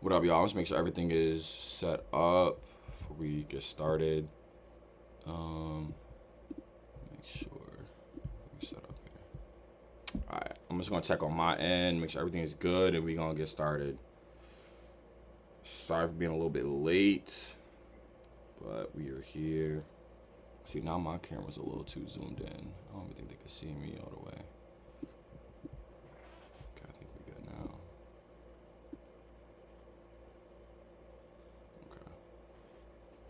What up, y'all? Let's make sure everything is set up before we get started. Um, make sure we set up here. All right, I'm just gonna check on my end, make sure everything is good, and we gonna get started. Sorry for being a little bit late, but we are here. See, now my camera's a little too zoomed in. I don't even think they can see me all the way. Okay, I think we good now. Okay.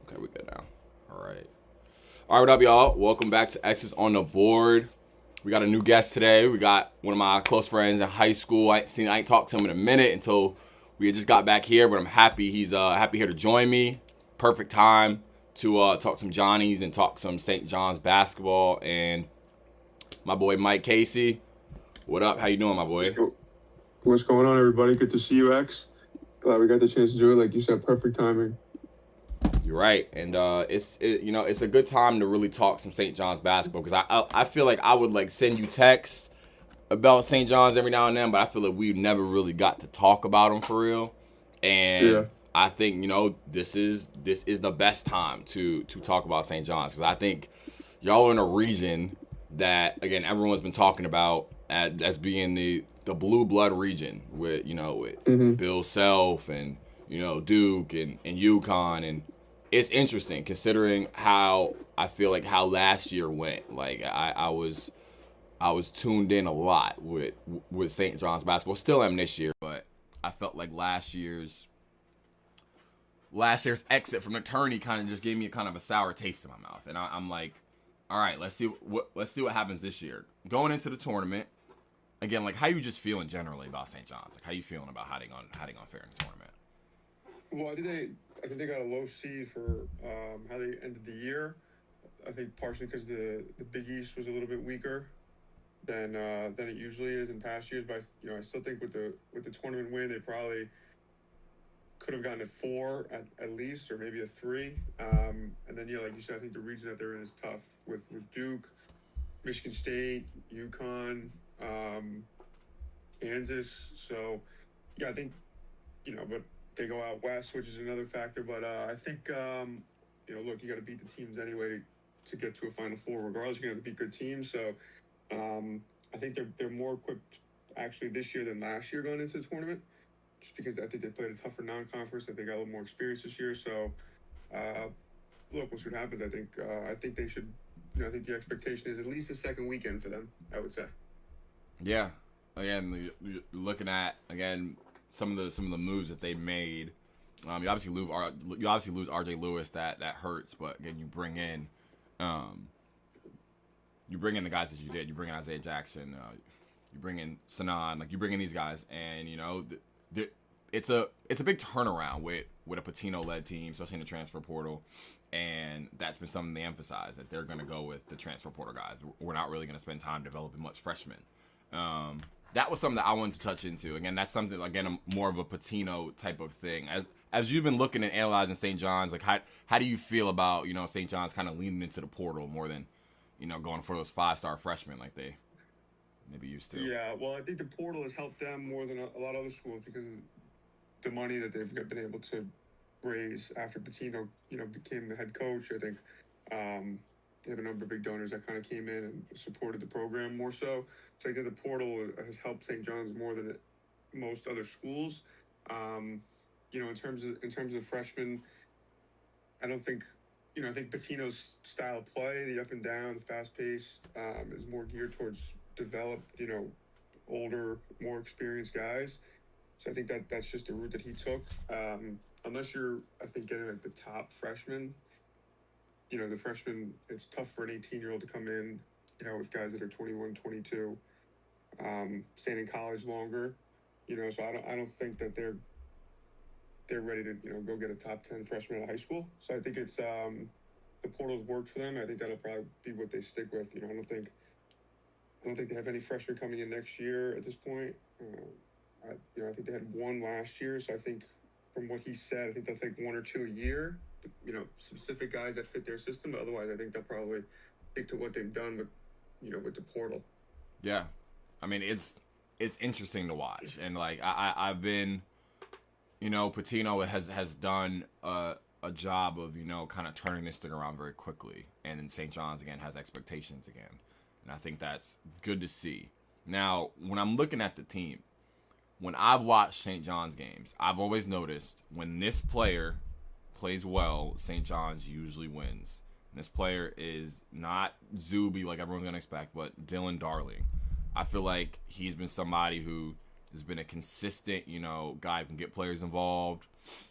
Okay, we good now. All right. All right, what up, y'all? Welcome back to X's on the Board. We got a new guest today. We got one of my close friends in high school. I ain't talked to him in a minute until we had just got back here, but I'm happy he's happy here to join me. Perfect time to talk some Johnnies and talk some St. John's basketball. And my boy Mike Casey. What up? How you doing, my boy? What's going on, everybody? Good to see you, X. Glad we got the chance to do it. Like you said, perfect timing. You're right, and it's a good time to really talk some St. John's basketball because I feel like I would like send you text about St. John's every now and then, but I feel like we never really got to talk about them for real. And Yeah. I think this is the best time to talk about St. John's because I think y'all are in a region that again everyone's been talking about as being the blue blood region with Mm-hmm. Bill Self and Duke and UConn, and it's interesting considering how I feel like how last year went. Like I was tuned in a lot with St. John's basketball. Still am this year, but I felt like last year's exit from the tourney kind of just gave me a kind of a sour taste in my mouth, and I'm like, all right, let's see what happens this year going into the tournament. Again, like how you just feeling generally about St. John's? Like how you feeling about how they gonna fare in the tournament? Well, I think they got a low seed for how they ended the year. I think partially because the Big East was a little bit weaker than it usually is in past years. But I still think with the tournament win, they probably could have gotten a 4 at least, or maybe a 3. And then like you said, I think the region that they're in is tough with Duke, Michigan State, UConn, Kansas. So yeah, I think but they go out west, which is another factor. But I think look, you got to beat the teams anyway to get to a Final Four. Regardless, you're gonna have to beat good teams. So I think they're more equipped actually this year than last year going into the tournament, just because I think they played a tougher non-conference. That they got a little more experience this year. So look, we'll see what happens. I think they should. I think the expectation is at least a second weekend for them, I would say. Yeah, again, looking at some of the moves that they made. You obviously lose R.J. Lewis. That hurts. But again, you bring in the guys that you did. You bring in Isaiah Jackson. You bring in Sanan. Like you bring in these guys, and it's a big turnaround with a Patino-led team, especially in the transfer portal. And that's been something they emphasize, that they're going to go with the transfer portal guys. We're not really going to spend time developing much freshmen. That was something that I wanted to touch into. Again, that's something, again, more of a Patino type of thing. As you've been looking and analyzing St. John's, like how do you feel about, St. John's kind of leaning into the portal more than, going for those 5-star freshmen like they maybe used to? Yeah, well, I think the portal has helped them more than a lot of other schools because of the money that they've been able to raise after Patino, became the head coach. I think they have a number of big donors that kind of came in and supported the program more so. So I think the portal has helped St. John's more than most other schools. In terms of freshmen, I don't think, I think Patino's style of play, the up and down, fast paced, is more geared towards developed, older, more experienced guys. So I think that's just the route that he took. Unless you're, I think, getting like the top freshman, the freshman, it's tough for an 18-year-old to come in, with guys that are 21, 22, staying in college longer, so I don't think that they're ready to, go get a top 10 freshman out of high school. So I think it's, the portal's worked for them. I think that'll probably be what they stick with. I don't think they have any freshmen coming in next year at this point. I think they had one last year, so I think from what he said, I think they'll take 1 or 2 a year. Specific guys that fit their system. But otherwise, I think they'll probably stick to what they've done with the portal. Yeah, I mean it's interesting to watch, and like I've been, Patino has done a job of, kind of turning this thing around very quickly. And then St. John's, again, has expectations again. And I think that's good to see. Now, when I'm looking at the team, when I've watched St. John's games, I've always noticed when this player plays well, St. John's usually wins. And this player is not Zuby like everyone's going to expect, but Dylan Darling. I feel like he's been somebody who has been a consistent, guy who can get players involved,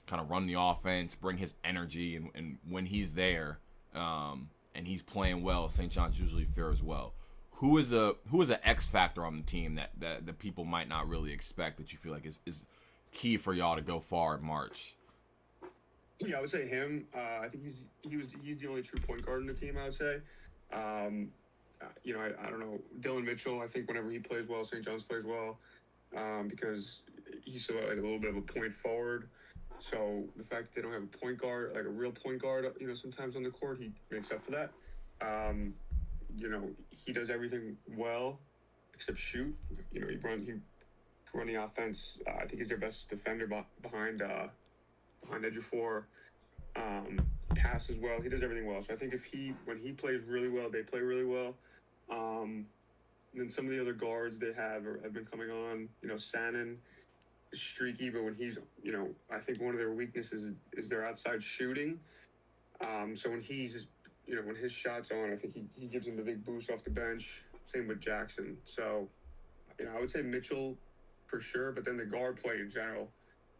kind of run the offense, bring his energy, and when he's there, and he's playing well, St. John's usually fares well. Who is an X factor on the team that people might not really expect that you feel like is key for y'all to go far in March? Yeah, I would say him. I think he's the only true point guard in the team, I would say. I don't know. Dylan Mitchell, I think whenever he plays well, St. John's plays well, because he's like a little bit of a point forward. So the fact that they don't have a point guard, like a real point guard, sometimes on the court, he makes up for that. He does everything well except shoot. He run the offense. I think he's their best defender behind Ejiofor. Passes well. He does everything well. So I think when he plays really well, they play really well. And then some of the other guards they have been coming on. Sannon is streaky, but when he's, I think one of their weaknesses is their outside shooting. So when when his shot's on, I think he gives them a big boost off the bench. Same with Jackson. So, I would say Mitchell for sure, but then the guard play in general,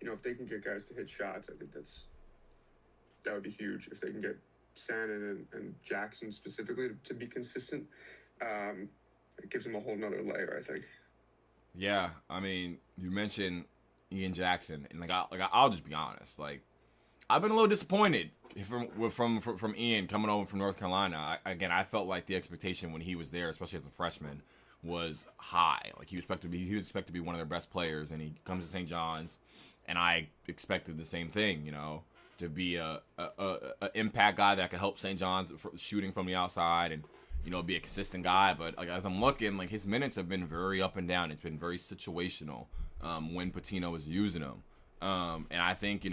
if they can get guys to hit shots, I think that would be huge. If they can get Sannon and Jackson specifically to be consistent, it gives them a whole nother layer, I think. Yeah, I mean, you mentioned Ian Jackson, and I'll just be honest, I've been a little disappointed from Ian coming over from North Carolina. I felt like the expectation when he was there, especially as a freshman, was high. He was expected to be one of their best players, and he comes to St. John's, and I expected the same thing, to be a impact guy that could help St. John's shooting from the outside and be a consistent guy. But as I'm looking, his minutes have been very up and down. It's been very situational when Patino is using him. And I think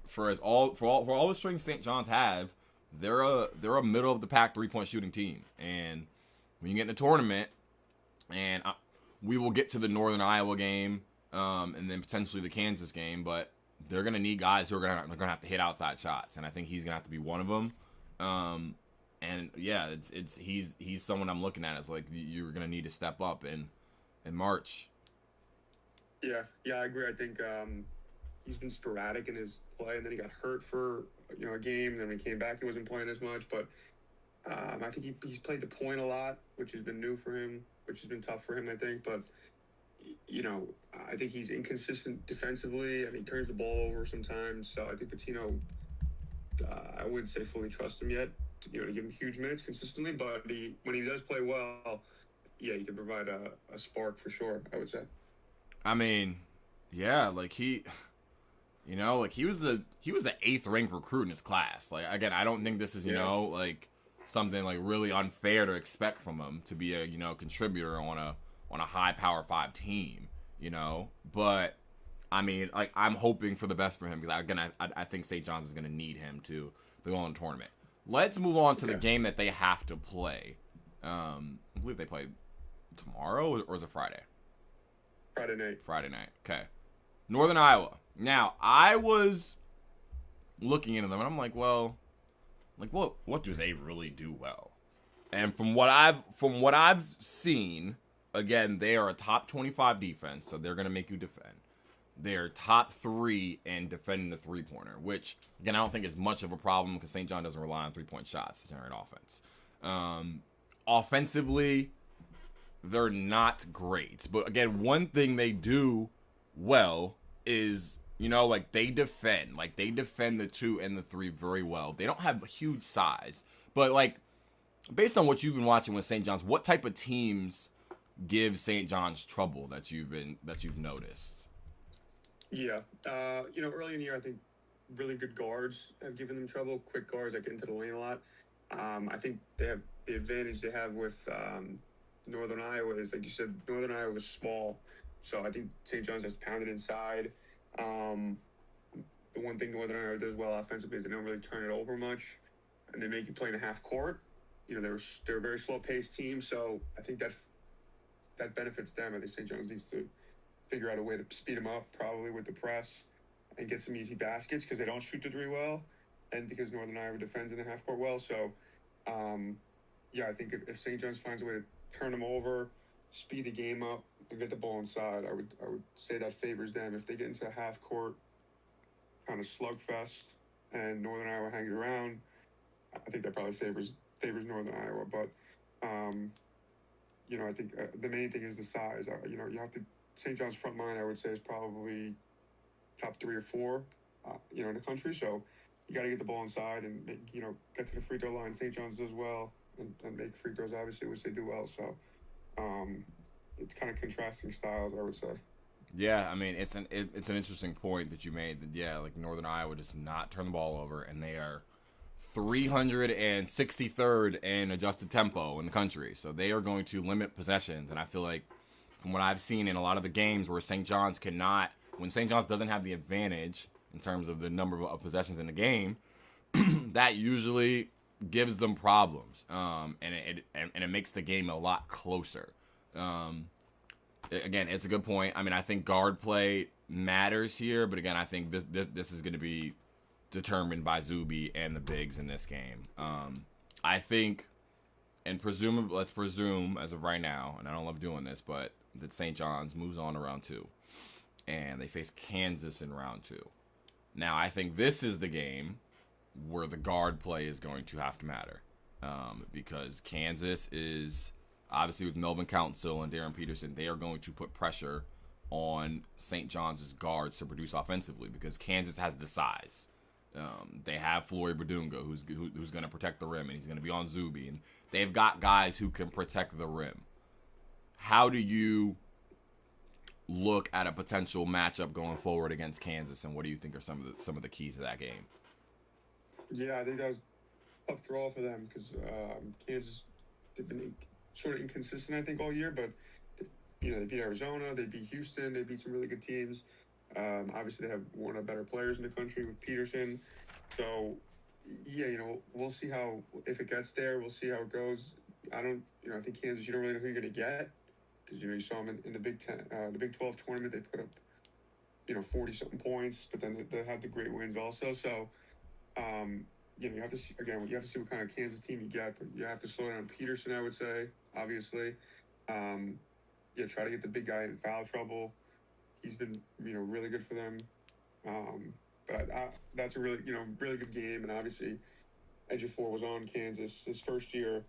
for all the strengths St. John's have, they're a middle of the pack 3-point shooting team. And when you get in the tournament, and we will get to the Northern Iowa game, and then potentially the Kansas game, but they're gonna need guys who are gonna have to hit outside shots, and I think he's gonna have to be one of them. And yeah, he's someone I'm looking at as you're gonna need to step up in March. Yeah, I agree. I think he's been sporadic in his play, and then he got hurt for a game. And then when he came back, he wasn't playing as much. But I think he's played the point a lot, which has been new for him, which has been tough for him, I think. But I think he's inconsistent defensively, and he turns the ball over sometimes. So I think Patino, I wouldn't say fully trust him yet, to give him huge minutes consistently. But when he does play well, yeah, he can provide a spark for sure, I would say. I mean, yeah, he was the 8th ranked recruit in his class. Again, I don't think this is something really unfair to expect from him to be a contributor on a high Power 5 team, But I mean, I'm hoping for the best for him because I think St. John's is going to need him to go on the tournament. Let's move on to the game that they have to play. I believe they play tomorrow, or is it Friday? Friday night. Okay. Northern Iowa. Now, I was looking into them, and I'm what do they really do well? And from what I've seen, again, they are a top 25 defense, so they're going to make you defend. They're top 3 in defending the three-pointer, which, again, I don't think is much of a problem because St. John doesn't rely on three-point shots to generate offense. Offensively, they're not great. But, again, one thing they do well is, they defend. They defend the 2 and the 3 very well. They don't have huge size. But, based on what you've been watching with St. John's, what type of teams give St. John's trouble that you've noticed? Yeah. Early in the year, I think really good guards have given them trouble. Quick guards that get into the lane a lot. I think they have the advantage they have with Northern Iowa is, like you said, Northern Iowa was small. So I think St. John's has pounded inside. Um, the one thing Northern Iowa does well offensively is they don't really turn it over much, and they make you play in a half court. They're a very slow paced team, so I think that benefits them. I think St. John's needs to figure out a way to speed them up, probably with the press, and get some easy baskets because they don't shoot the three well, and because Northern Iowa defends in the half court well. So, I think if St. John's finds a way to turn them over, speed the game up, and get the ball inside, I would say that favors them. If they get into a half court kind of slugfest and Northern Iowa hangs around, I think that probably favors Northern Iowa. But I think the main thing is the size. You have to St. John's front line. I would say is probably top 3 or 4, in the country. So you got to get the ball inside and get to the free throw line. St. John's does well and make free throws, obviously, which they do well. So it's kind of contrasting styles, I would say. Yeah, I mean it's an interesting point that you made. That like Northern Iowa does not turn the ball over, and they are 363rd in adjusted tempo in the country. So they are going to limit possessions, and I feel like from what I've seen in a lot of the games where St. John's when St. John's doesn't have the advantage in terms of the number of possessions in the game, that usually gives them problems, and it makes the game a lot closer. Again, it's a good point. I mean, I think guard play matters here, but again, I think this is going to be determined by Zuby and the bigs in this game. I think, and let's presume as of right now, and I don't love doing this, but that St. John's moves on to round 2, and they face Kansas in round 2. Now, I think this is the game where the guard play is going to have to matter, because Kansas is obviously with Melvin Council and Darren Peterson, they are going to put pressure on St. John's guards to produce offensively because Kansas has the size. They have Floyd Badunga, who's going to protect the rim, and he's going to be on Zuby, and they've got guys who can protect the rim. How do you look at a potential matchup going forward against Kansas, and what do you think are some of the keys to that game? Yeah, I think that was a tough draw for them because Kansas, they've been sort of inconsistent, I think, all year, but they beat Arizona, they beat Houston, they beat some really good teams. Obviously, they have one of the better players in the country with Peterson. So, we'll see if it gets there, we'll see how it goes. I think Kansas, you don't really know who you're going to get because, you saw them in the Big 12 tournament. They put up, 40-something points, but then they had the great wins also. So, you have to see, again, you have to see what kind of Kansas team you get, but you have to slow down Peterson, I would say, obviously. Try to get the big guy in foul trouble. He's been, really good for them. But that's a really, really good game. And obviously, Ejiofor was on Kansas his first year.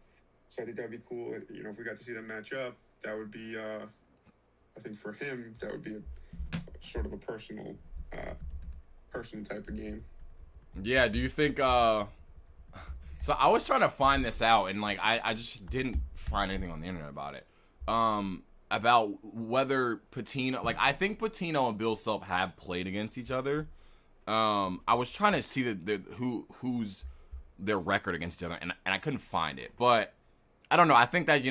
So I think that'd be cool. If we got to see them match up, that would be, I think for him, that would be a sort of a personal type of game. Yeah, do you think, so I was trying to find this out, and, I just didn't find anything on the internet about it. About whether Pitino, I think Pitino and Bill Self have played against each other. I was trying to see who's their record against each other, and I couldn't find it. But I don't know. I think that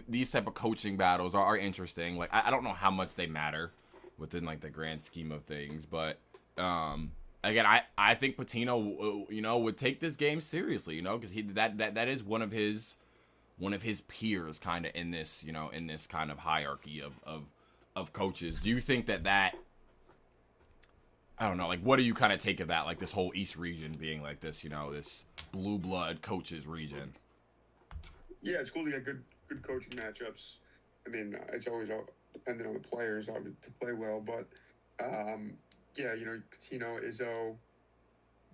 these type of coaching battles are interesting. I don't know how much they matter within the grand scheme of things, but again, I think Pitino would take this game seriously, because that is one of his peers kind of in this kind of hierarchy of coaches. Do you think that I don't know, what do you kind of take of that, this whole East region being this, this blue blood coaches region? Yeah, it's cool to get good coaching matchups. I mean, it's always dependent on the players to play well, but Pitino, Izzo,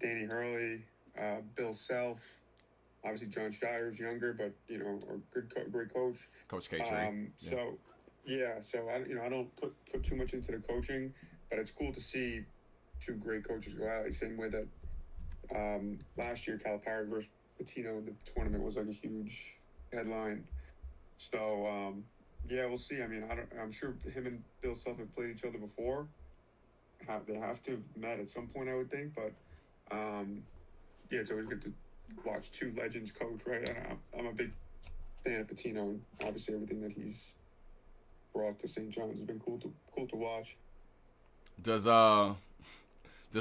Danny Hurley, Bill Self. Obviously, John Shire's younger, but a great coach. Coach K. So I don't put too much into the coaching, but it's cool to see two great coaches go out. Same way that last year Calipari versus Pitino in the tournament was a huge headline. So we'll see. I mean, I'm sure him and Bill Self have played each other before. They have to have met at some point, I would think. But it's always good to watch two legends coach, right? I'm a big fan of Pitino, and obviously everything that he's brought to St. John's has been cool to watch. does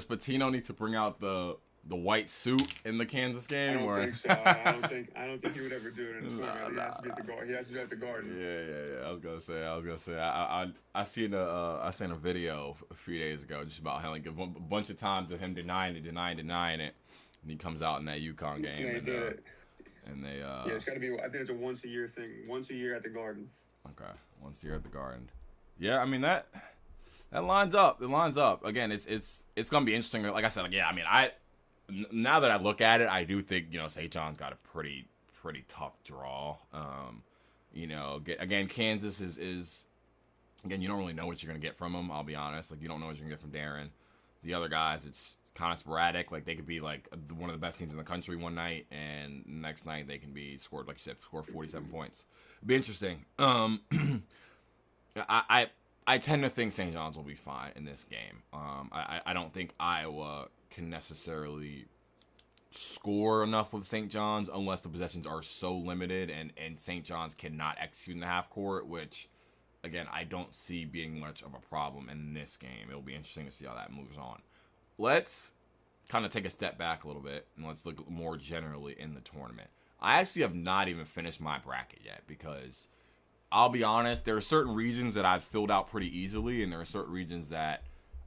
Patino need to bring out the white suit in the Kansas I game? don't Or think so. I don't think he would ever do it in his format. He has to be at the guard. He has to be at the Garden. Yeah. I was gonna say. I seen a video a few days ago just about how like a bunch of times of him denying it, and he comes out in that UConn game. Yeah, he did it. And they Yeah, it's got to be. I think it's a once a year thing. Once a year at the Garden. Okay, once a year at the Garden. Yeah, I mean that lines up. It lines up. Again, it's gonna be interesting. Like I said, like, yeah, I mean, now that I look at it, I do think, St. John's got a pretty tough draw. Again, Kansas is again, you don't really know what you're gonna get from them. I'll be honest, like you don't know what you're gonna get from Darren. The other guys, it's kind of sporadic. Like they could be like one of the best teams in the country one night, and next night they can be scored, like you said, score 47 points. It'd be interesting. I tend to think St. John's will be fine in this game. I don't think Iowa can necessarily score enough with St. John's unless the possessions are so limited and St. John's cannot execute in the half court, which, again, I don't see being much of a problem in this game. It'll be interesting to see how that moves on. Let's kind of take a step back a little bit and let's look more generally in the tournament. I actually have not even finished my bracket yet because I'll be honest, there are certain regions that I've filled out pretty easily, and there are certain regions that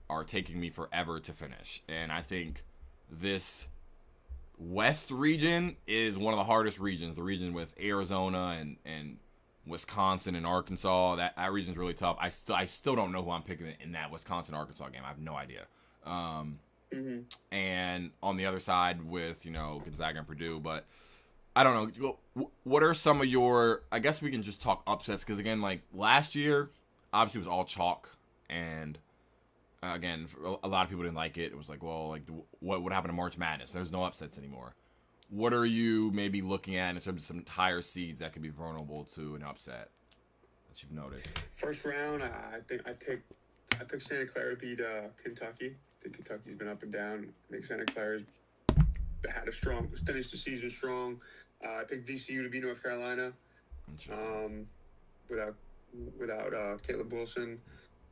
are taking me forever to finish. And I think this West region is one of the hardest regions, the region with Arizona and Wisconsin and Arkansas. That region's really tough. I still don't know who I'm picking in that Wisconsin-Arkansas game. I have no idea. And on the other side with, Gonzaga and Purdue, but I don't know. What are some of your, I guess we can just talk upsets, because again, like last year, obviously it was all chalk, and again, a lot of people didn't like it. It was like, well, like what would happen to March Madness? There's no upsets anymore. What are you maybe looking at in terms of some higher seeds that could be vulnerable to an upset that you've noticed? First round, I think I picked Santa Clara to beat Kentucky. I think Kentucky's been up and down. I think Santa Clara's finished the season strong. I picked VCU to beat North Carolina. Without Caleb Wilson.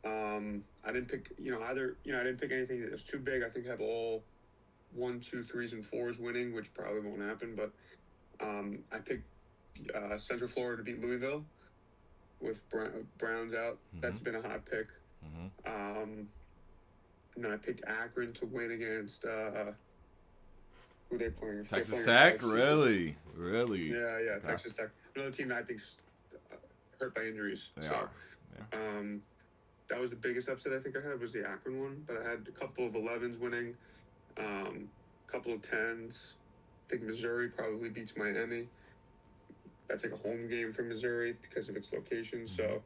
I didn't pick, either. I didn't pick anything that was too big. I think I have all 1, 2, 3s, and 4s winning, which probably won't happen. But I picked Central Florida to beat Louisville with Browns out. That's been a hot pick. And then I picked Akron to win against. Who are they playing? Texas Tech? Really? Yeah. Texas Tech. Another team that I think's hurt by injuries. They are. Yeah. That was the biggest upset I think I had was the Akron one, but I had a couple of 11s winning, a couple of 10s. I think Missouri probably beats Miami. That's like a home game for Missouri because of its location. So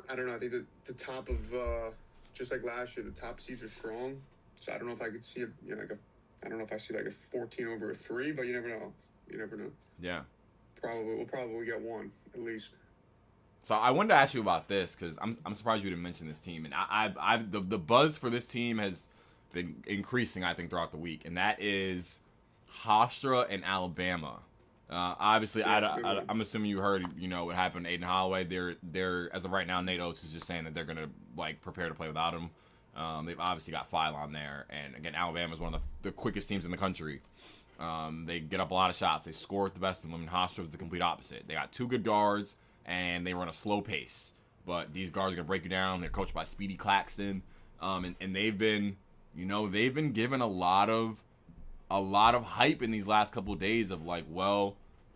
I don't know. I think the top of just like last year, the top seeds are strong. So I don't know if I could see I don't know if I see like a 14 over a 3, but you never know. Yeah. We'll probably get one at least. So I wanted to ask you about this because I'm surprised you didn't mention this team, and the buzz for this team has been increasing, I think, throughout the week, and that is Hofstra and Alabama. Obviously, I'm assuming you heard what happened to Aiden Holloway. They're as of right now, Nate Oates is just saying that they're gonna prepare to play without him. They've obviously got File on there, and again, Alabama is one of the quickest teams in the country. They get up a lot of shots. They score with the best of them. And Hofstra is the complete opposite. They got 2 good guards, and they run a slow pace. But these guards are gonna break you down. They're coached by Speedy Claxton, and they've been given a lot of hype in these last couple of days of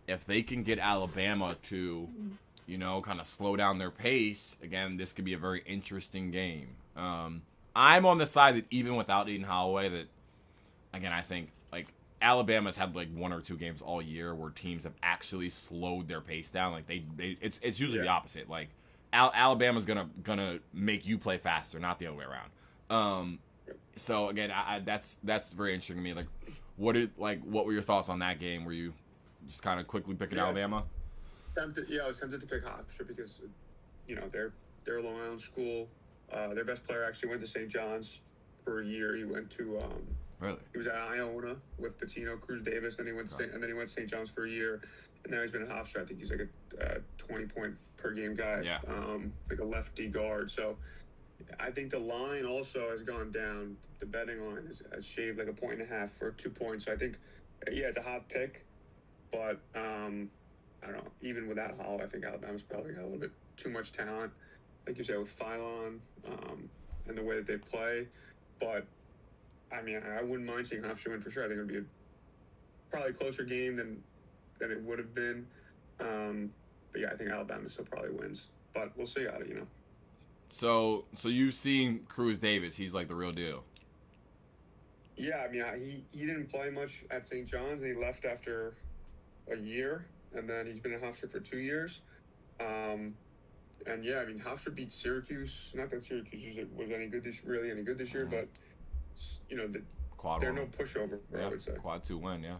if they can get Alabama to, kind of slow down their pace, again, this could be a very interesting game. I'm on the side that even without Aiden Holloway, that again, I think Alabama's had 1 or 2 games all year where teams have actually slowed their pace down. It's usually the opposite. Alabama's gonna make you play faster, not the other way around. So again, that's very interesting to me. What were your thoughts on that game? Were you just kind of quickly picking Alabama? I was tempted to pick Hofstra because they're a Long Island school. Their best player actually went to St. John's for a year. He went to really? He was at Iona with Patino, Cruz Davis. Then he went to St. John's for a year, and now he's been at Hofstra. I think he's like a 20-point per game guy. Yeah. Like a lefty guard. So I think the line also has gone down. The betting line has shaved like a point and a half for 2 points. So I think, yeah, it's a hot pick, but I don't know. Even without Hall, I think Alabama's probably got a little bit too much talent, like you said, with Phylon and the way that they play. But I mean, I wouldn't mind seeing Hofstra win for sure. I think it would be probably a closer game than it would have been. But yeah, I think Alabama still probably wins. But we'll see how it. So you've seen Cruz Davis. He's like the real deal. Yeah, I mean, he didn't play much at St. John's, and he left after a year, and then he's been at Hofstra for 2 years. And yeah, I mean, Hofstra beat Syracuse. Not that Syracuse was any good really any good this year, but they're no pushover. Yeah, I would say quad 2 win. Yeah.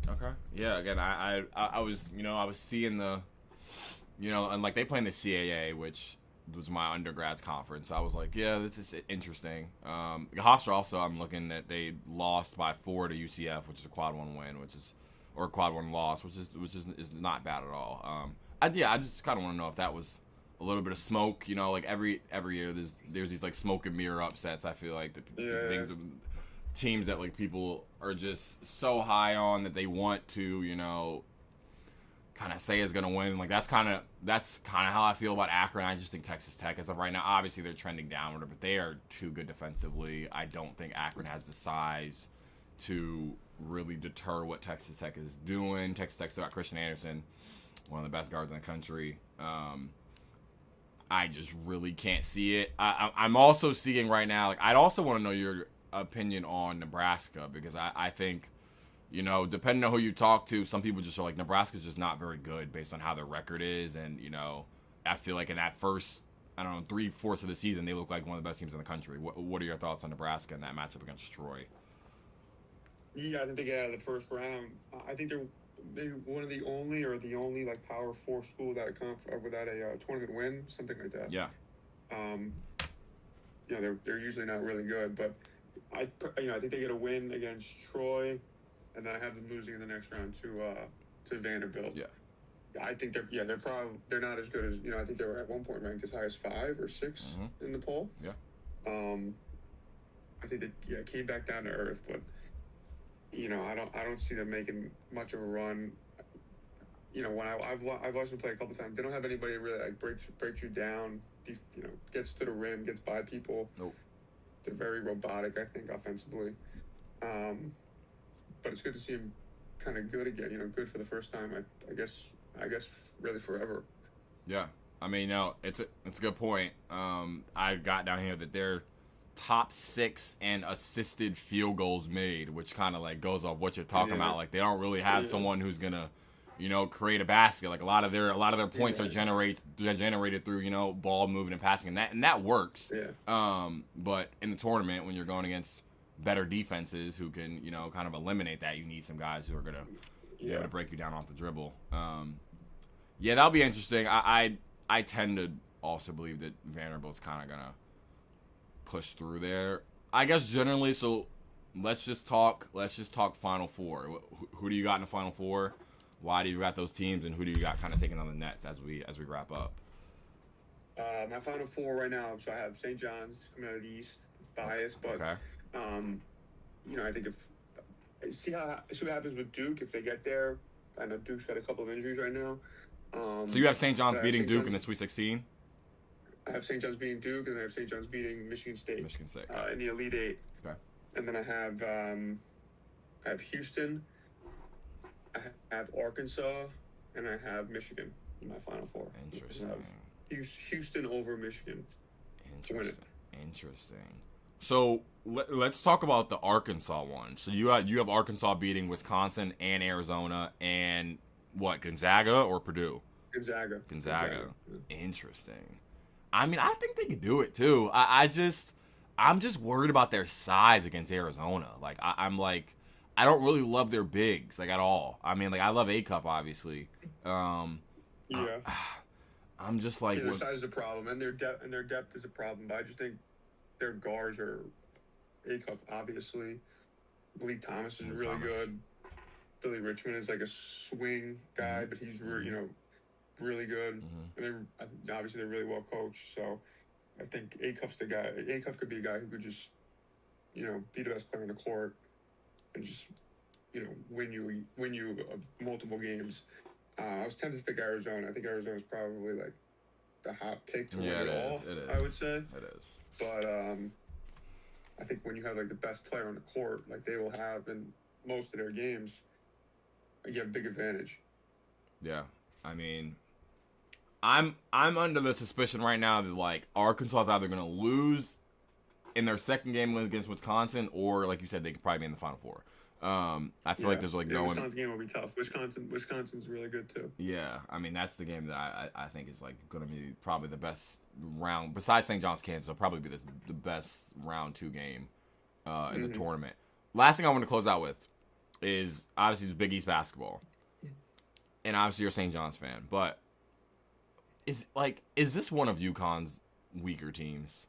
Okay. Yeah. Again, I was I was seeing the, and like they play in the CAA, which was my undergrad's conference. So I was like, yeah, this is interesting. Hofstra also, I'm looking that they lost by 4 to UCF, which is a quad 1 win, or a quad 1 loss, which is not bad at all. I just kind of want to know if that was a little bit of smoke. Like every year there's these like smoke and mirror upsets. I feel like the things of teams that like people are just so high on that they want to kind of say is going to win. Like that's kind of how I feel about Akron. I just think Texas Tech as of right now, obviously they're trending downward, but they are too good defensively. I don't think Akron has the size to really deter what Texas Tech is doing. Texas Tech still got Christian Anderson, one of the best guards in the country. I just really can't see it. I'm also seeing right now, like I'd also want to know your opinion on Nebraska, because I think, depending on who you talk to, some people just are like, Nebraska's just not very good based on how their record is. And, I feel like in that first, 3/4 of the season, they look like one of the best teams in the country. What are your thoughts on Nebraska and that matchup against Troy? Yeah, I think they get out of the first round. I think they're maybe one of the only like Power 4 school that without a tournament win, something like that. Yeah. They're usually not really good, but I think they get a win against Troy, and then I have them losing in the next round to Vanderbilt. Yeah. I think they're not as good as I think they were at one point ranked as high as 5 or 6 in the poll. Yeah. I think they came back down to earth, but I don't see them making much of a run. When I've watched them play a couple times, they don't have anybody really like breaks you down. Gets to the rim, gets by people. Nope. They're very robotic, I think, offensively. But it's good to see him kind of good again. Good for the first time. I guess really forever. Yeah, I mean, it's a good point. I got down here that they're top 6 in assisted field goals made, which kind of like goes off what you're talking about. Like they don't really have someone who's gonna, create a basket. Like a lot of their points are generated through ball moving and passing, and that works. Yeah. But in the tournament, when you're going against better defenses who can kind of eliminate that, you need some guys who are gonna be able to break you down off the dribble. That'll be interesting. I tend to also believe that Vanderbilt's kind of gonna push through there, I guess, generally. So let's just talk Final Four. Who do you got in the Final Four? Why do you got those teams, and who do you got kind of taking on the Nets as we wrap up? My Final Four right now, so I have St. John's coming out of the East. It's biased, but okay. I think see what happens with Duke if they get there. I know Duke's got a couple of injuries right now. So you have St. John's beating Duke in the Sweet 16? I have St. John's beating Duke, and I have St. John's beating Michigan State. In the Elite Eight. Okay. And then I have Houston, I have Arkansas, and I have Michigan in my Final Four. Interesting. Houston over Michigan. Interesting. So let's talk about the Arkansas one. So you have Arkansas beating Wisconsin and Arizona and what, Gonzaga or Purdue? Gonzaga. Interesting. I mean, I think they could do it too. I'm just worried about their size against Arizona. Like I'm like, I don't really love their bigs like at all. I mean, like I love A-Cup obviously. I'm just like their size is a problem, and their depth is a problem. But I just think their guards are A-Cup obviously. Malik Thomas is really good. Billy Richmond is like a swing guy, but he's really good. And obviously they're really well coached. So I think Acuff's the guy. Acuff could be a guy who could just, be the best player on the court and just, win you multiple games. I was tempted to pick Arizona. I think Arizona's probably like the hot pick to win it all. It is. I would say it is. But I think when you have like the best player on the court, like they will have in most of their games, you have a big advantage. Yeah, I mean, I'm under the suspicion right now that like Arkansas is either going to lose in their second game against Wisconsin, or like you said, they could probably be in the Final Four. I feel like there's like no one. Wisconsin game will be tough. Wisconsin's really good too. Yeah, I mean that's the game that I think is like going to be probably the best round besides St. John's, Kansas. It'll probably be the best round 2 game in the tournament. Last thing I want to close out with is obviously the Big East basketball, and obviously you're a St. John's fan, but is this one of UConn's weaker teams?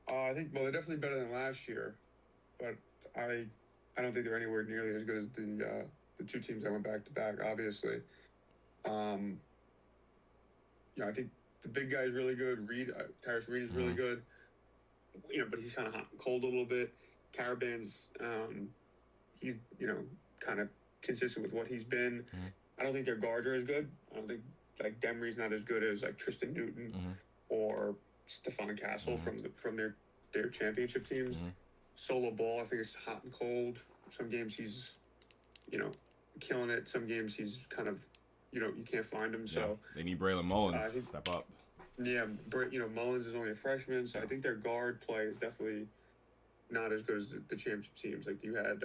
I think they're definitely better than last year, but I don't think they're anywhere nearly as good as the 2 teams that went back to back. Obviously, I think the big guy is really good. Tyrus Reed is really good. But he's kind of hot and cold a little bit. Caravan's, he's kind of consistent with what he's been. I don't think their guards are as good. I don't think like Demery's not as good as like Tristan Newton or Stephon Castle from their championship teams. Solo ball, I think it's hot and cold. Some games he's, killing it. Some games he's kind of, you can't find him. So they need Braylon Mullins to step up. Yeah, Mullins is only a freshman, so I think their guard play is definitely not as good as the championship teams. Like you had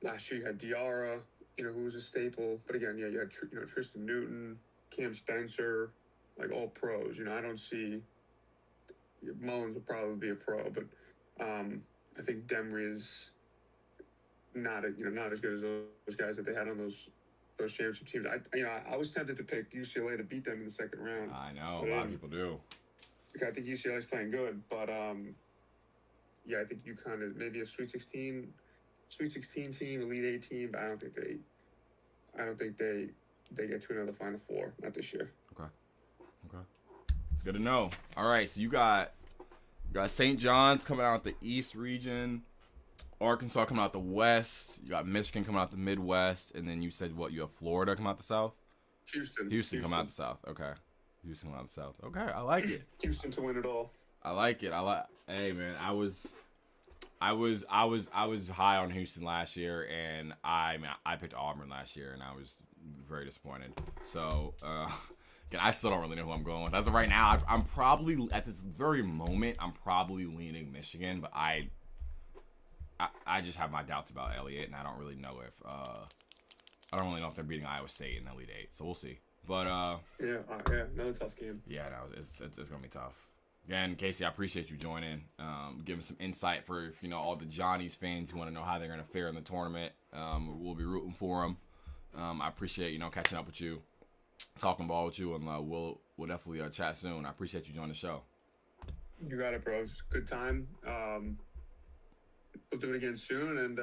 last year, you had Diarra, who was a staple. But again, you had Tristan Newton, Cam Spencer, like all pros. I don't see Mullins will probably be a pro, but I think Demery is not as good as those guys that they had on those championship teams. I was tempted to pick UCLA to beat them in the second round. I know a lot of people do. I think UCLA's playing good, but I think you kind of maybe a Sweet 16 team, Elite 8 team, but I don't think they get to another Final Four, not this year. Okay, it's good to know. All right, so you got St. John's coming out the East region, Arkansas coming out the West, you got Michigan coming out the Midwest, and then you said you have Florida coming out the South? Houston coming out the South. Okay. Houston coming out the South. Okay, I like it. Houston to win it all. I like it. Hey man, I was high on Houston last year, and I picked Auburn last year, and I was very disappointed. So again, I still don't really know who I'm going with. As of right now, I'm probably at this very moment, I'm probably leaning Michigan, but I just have my doubts about Elliott, and I don't really know if they're beating Iowa State in the Elite 8. So we'll see. But another tough game. Yeah, no, it's gonna be tough. Again, Casey, I appreciate you joining, giving some insight for all the Johnny's fans who want to know how they're gonna fare in the tournament. We'll be rooting for them. I appreciate catching up with you, talking ball with you, and we'll definitely chat soon. I appreciate you joining the show. You got it, bro. It's a good time. We'll do it again soon, and